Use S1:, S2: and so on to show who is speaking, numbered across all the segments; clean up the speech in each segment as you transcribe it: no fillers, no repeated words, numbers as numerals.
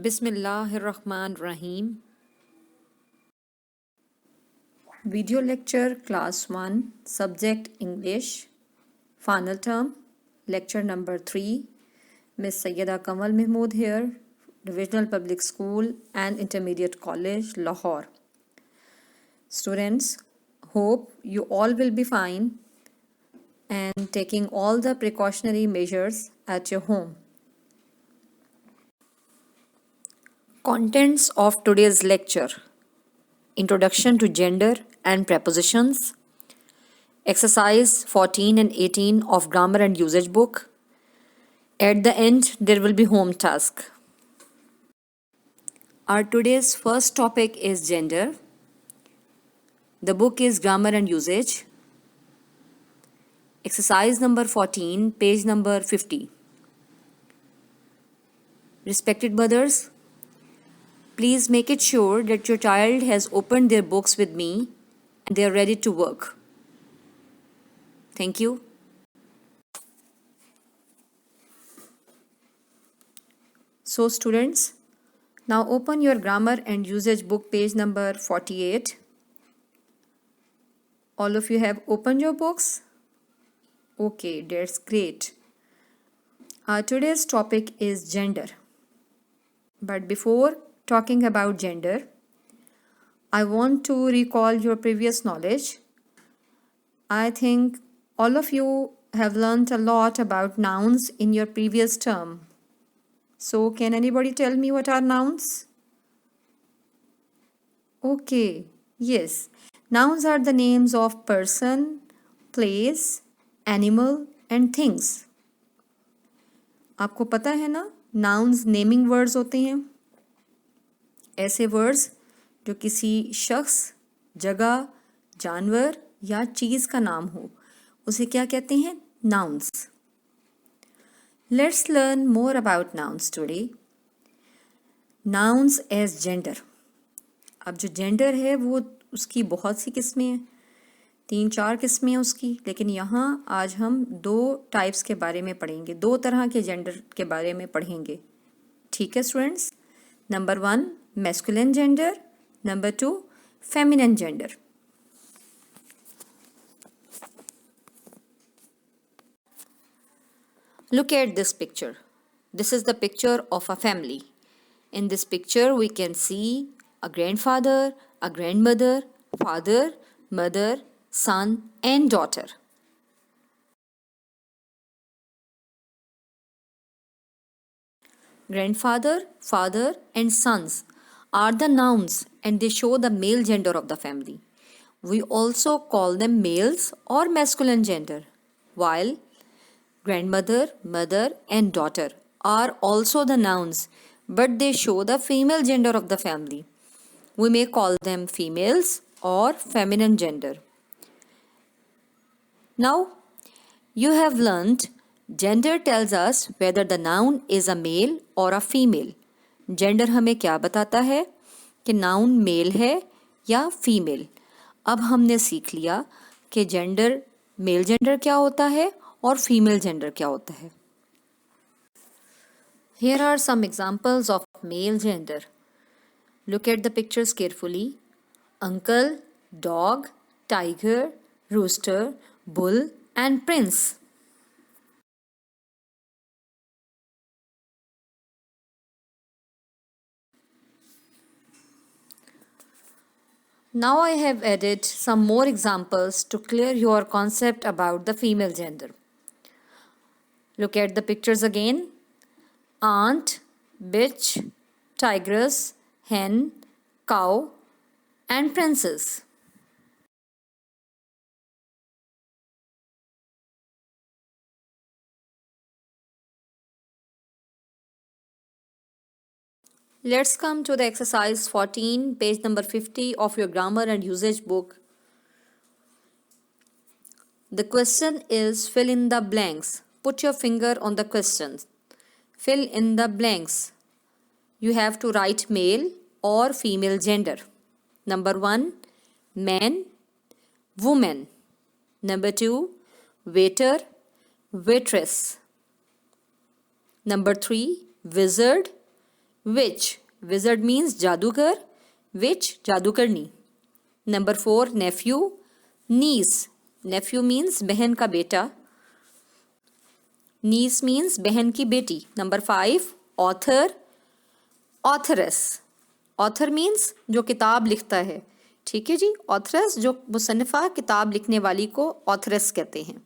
S1: Bismillahirrahmanirrahim. Video lecture class 1, subject English, final term, lecture number 3. Miss Sayyida Kamal Mahmood here, Divisional Public School and Intermediate College, Lahore. Students, hope you all will be fine and taking all the precautionary measures at your home. Contents of today's lecture: Introduction to Gender and Prepositions, Exercise 14 and 18 of Grammar and Usage book. At the end, there will be home task. Our today's first topic is gender. The book is Grammar and Usage. Exercise number 14, page number 50. Respected mothers, please make it sure that your child has opened their books with me and they are ready to work. Thank you. So students, now open your Grammar and Usage book, page number 48. All of you have opened your books? Okay, that's great. Today's topic is gender. But before talking about gender, I want to recall your previous knowledge. I think all of you have learned a lot about nouns in your previous term. So can anybody tell me what are nouns? Okay, yes. Nouns are the names of person, place, animal and things. आपको पता है ना, nouns naming words होते हैं. ऐसे words जो किसी शख्स, जगह, जानवर या चीज़ का नाम हो, उसे क्या कहते हैं? Nouns. Let's learn more about nouns today. Nouns as gender. अब जो gender है वो उसकी बहुत सी किस्में हैं, 3-4 किस्में हैं उसकी, लेकिन यहाँ आज हम 2 टाइप्स के बारे में पढ़ेंगे, 2 तरह के जेंडर के बारे में पढ़ेंगे. ठीक है students? Number 1 masculine gender, number 2 feminine gender. Look at this picture. This is the picture of a family. In this picture we can see a grandfather, a grandmother, father, mother, son and daughter. Grandfather, father and sons are the nouns and they show the male gender of the family. We also call them males or masculine gender, while grandmother, mother and daughter are also the nouns, but they show the female gender of the family. We may call them females or feminine gender. Now, you have learnt gender tells us whether the noun is a male or a female. Gender हमें क्या बताता है कि noun male है या female. अब हमने सीख लिया कि gender, male gender क्या होता है और female gender क्या होता है. Here are some examples of male gender. Look at the pictures carefully. Uncle, dog, tiger, rooster, bull and prince. Now I have added some more examples to clear your concept about the female gender. Look at the pictures again. Ant, bitch, tigress, hen, cow and princess. Let's come to the exercise 14, page number 50 of your Grammar and Usage book. The question is fill in the blanks. Put your finger on the question. Fill in the blanks. You have to write male or female gender. Number 1, man, woman. Number 2, waiter, waitress. Number 3, wizard, Witch, wizard means जादूगर, witch जादूगरनी. Number 4, nephew. Niece, nephew means बहन का बेटा. Niece means बहन की बेटी. Number 5, author. Authoress, author means जो किताब लिखता है. ठीक है जी. Authoress जो मुसन्निफा किताब लिखने वाली को authoress कहते हैं.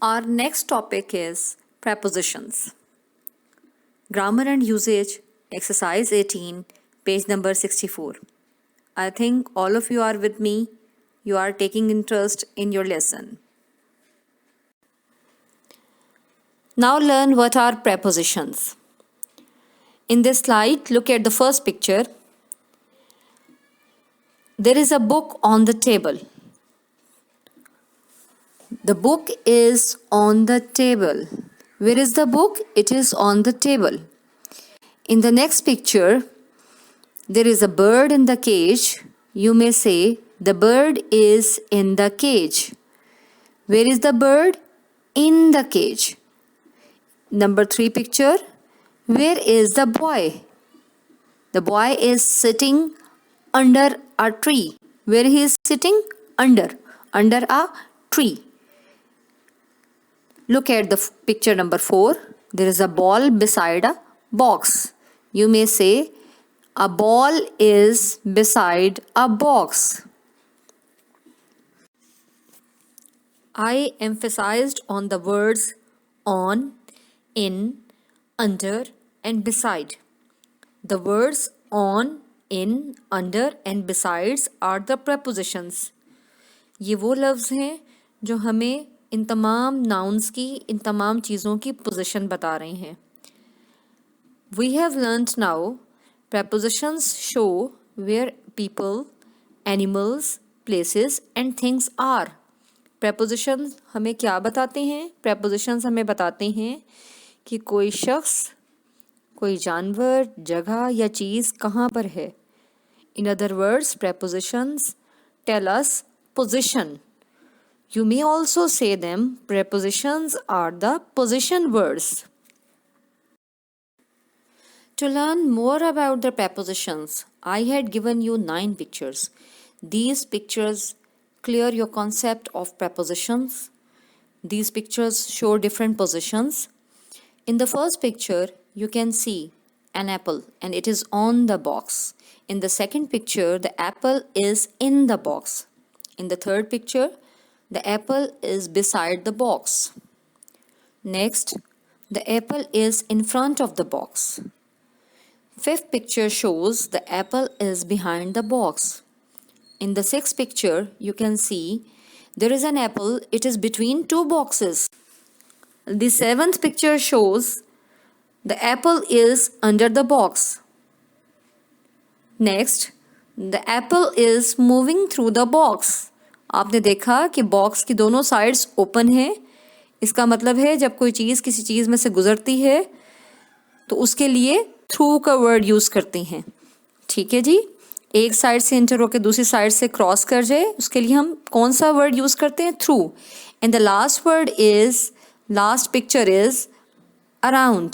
S1: Our next topic is prepositions. Grammar and usage, exercise 18, page number 64. I think all of you are with me. You are taking interest in your lesson. Now learn what are prepositions. In this slide, look at the first picture. There is a book on the table. The book is on the table. Where is the book? It is on the table. In the next picture, there is a bird in the cage. You may say, the bird is in the cage. Where is the bird? In the cage. Number 3 picture, where is the boy? The boy is sitting under a tree. Where he is sitting? Under a tree. Look at the picture number 4. There is a ball beside a box. You may say, a ball is beside a box. I emphasized on the words on, in, under, and beside. The words on, in, under, and besides are the prepositions. ये वो लफ्ज़ हैं जो हमें इन तमाम nouns की, इन तमाम चीज़ों की position बता रहे हैं. We have learnt now prepositions show where people, animals, places and things are. Prepositions हमें क्या बताते हैं? Prepositions हमें बताते हैं कि कोई शख्स, कोई जानवर, जगह या चीज़ कहाँ पर है. In other words, prepositions tell us position. You may also say them, prepositions are the position words. To learn more about the prepositions, I had given you 9 pictures. These pictures clear your concept of prepositions. These pictures show different positions. In the first picture, you can see an apple and it is on the box. In the second picture, the apple is in the box. In the third picture, the apple is beside the box. Next, the apple is in front of the box. Fifth picture shows the apple is behind the box. In the sixth picture, you can see there is an apple, it is between 2 boxes. The seventh picture shows the apple is under the box. Next, the apple is moving through the box. आपने देखा कि box की दोनों sides open हैं. इसका मतलब है जब कोई चीज़ किसी चीज़ में से गुजरती है तो उसके लिए थ्रू का वर्ड यूज़ करते हैं. ठीक है जी. एक साइड से एंटर होकर दूसरी साइड से क्रॉस कर जाए उसके लिए हम कौन सा वर्ड यूज़ करते हैं? Through. And the last word is, last picture is around.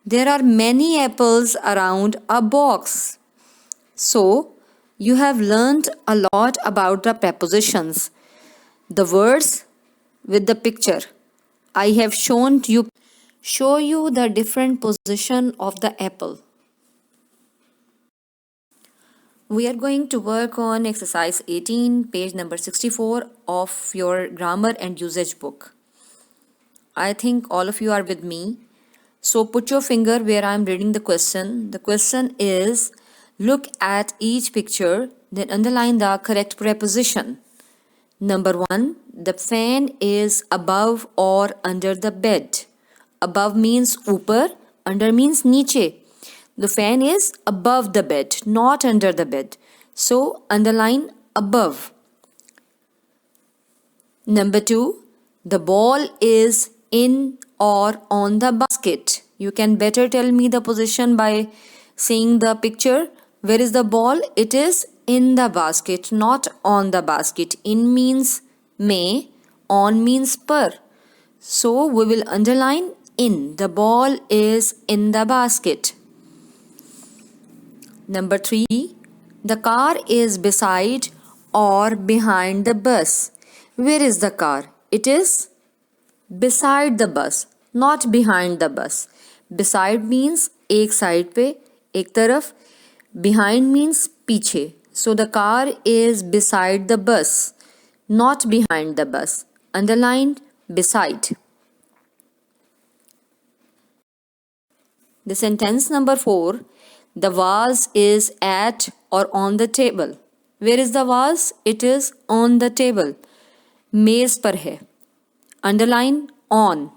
S1: There are many apples around a box. So, you have learned a lot about the prepositions. The words with the picture. I have show you the different position of the apple. We are going to work on exercise 18, page number 64 of your grammar and usage book. I think all of you are with me. So put your finger where I am reading the question. The question is, look at each picture, then underline the correct preposition. Number 1, the fan is above or under the bed. Above means ऊपर, under means नीचे. The fan is above the bed, not under the bed. So underline above. Number 2, the ball is in or on the basket. You can better tell me the position by seeing the picture. Where is the ball? It is in the basket, not on the basket. In means may, on means per. So we will underline in. The ball is in the basket. Number 3. The car is beside or behind the bus. Where is the car? It is beside the bus, not behind the bus. Beside means एक side पे, एक तरफ. Behind means पीछे. So the car is beside the bus, not behind the bus. Underlined beside. The sentence number 4. The vase is at or on the table. Where is the vase? It is on the table. मेज पर है. Underline on.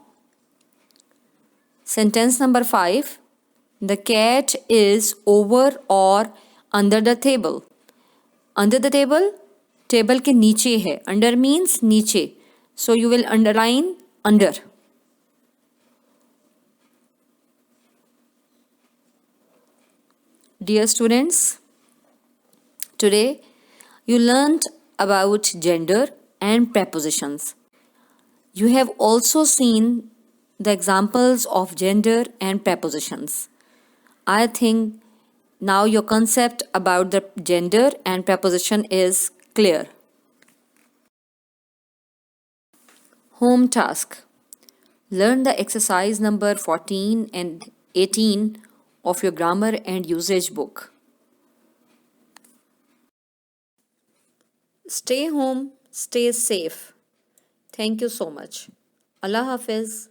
S1: Sentence number 5. The cat is over or under the table. Under the table, table के नीचे है. Under means नीचे. So you will underline under. Dear students, today you learned about gender and prepositions. You have also seen the examples of gender and prepositions. I think now your concept about the gender and preposition is clear. Home task. Learn the exercise number 14 and 18 of your grammar and usage book. Stay home, stay safe. Thank you so much. Allah Hafiz.